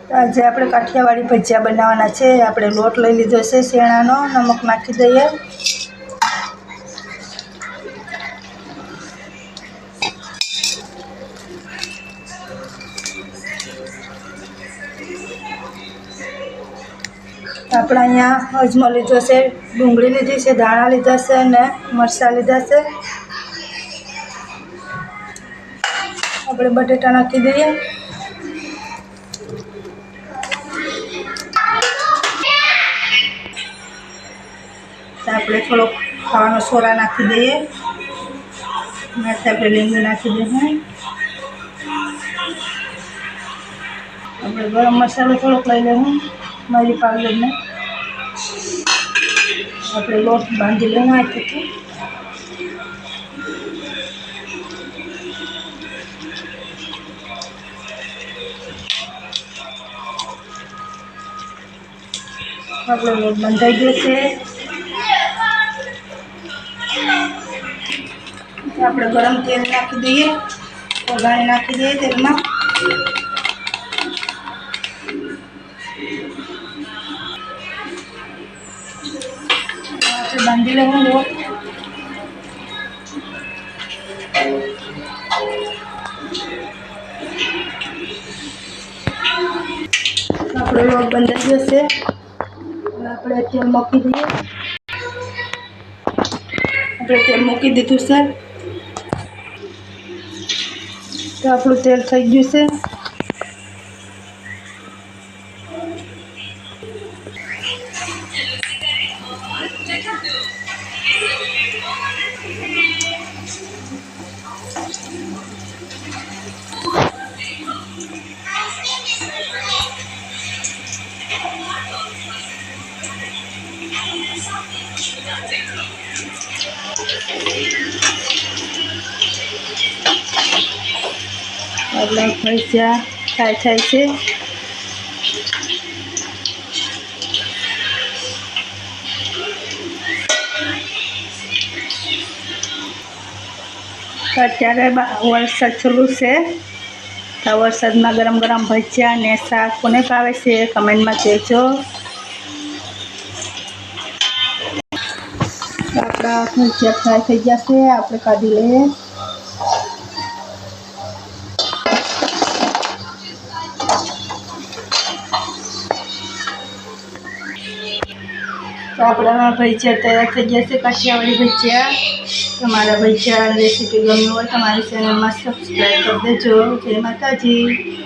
તો આજે આપણે કાઠિયાવાડી ભજીયા બનાવવાના છે। આપણે લોટ લઈ લીધો છે શેણાનો, નમક નાખી દઈએ। આપણે અહીંયા અજમો લીધો છે, ડુંગળી લીધી છે, ધાણા લીધા છે અને મરચાં લીધા છે। આપણે બટેટા નાખી દઈએ। આપણે થોડોક ખાવાનો સોડા નાખી દઈએ। આપણે લીંબુ નાખી દઈએ। આપણે ગરમ મસાલો થોડોક લઈ લેવું, મરી પાવડરને। આપણે લોટ બાંધી લેવું આથી। આપણો લોટ બંધાઈ ગયો છે। આપણે ગરમ તેલ નાખી દઈએ, વઘારી નાખી દઈએ તેલમાં। આપણે બાંધી લેવું લોટ। આપણો લોટ બંધાઈ ગયો છે। આપણે તેલ મૂકી દઈએ। આપણે તેલ મૂકી દીધું છે, તો આપણું તેલ થઈ ગયું છે। આપણા ભજીયા થાય છે। અત્યારે વરસાદ ચાલુ છે, તો વરસાદમાં ગરમ ગરમ ભજીયા ને શાક કોને ભાવે છે કમેન્ટમાં કહેજો। આપણા ભજીયા ફ્રાય થઈ ગયા છે, આપણે કાઢી લઈએ। તો આપણા ભજીયા તૈયાર થઈ ગયા છે, કાઠિયાવાડી ભજીયા। તમારા ભજીયા રેસીપી ગમી હોય તો મારી ચેનલમાં સબસ્ક્રાઈબ કરી દેજો। જય માતાજી।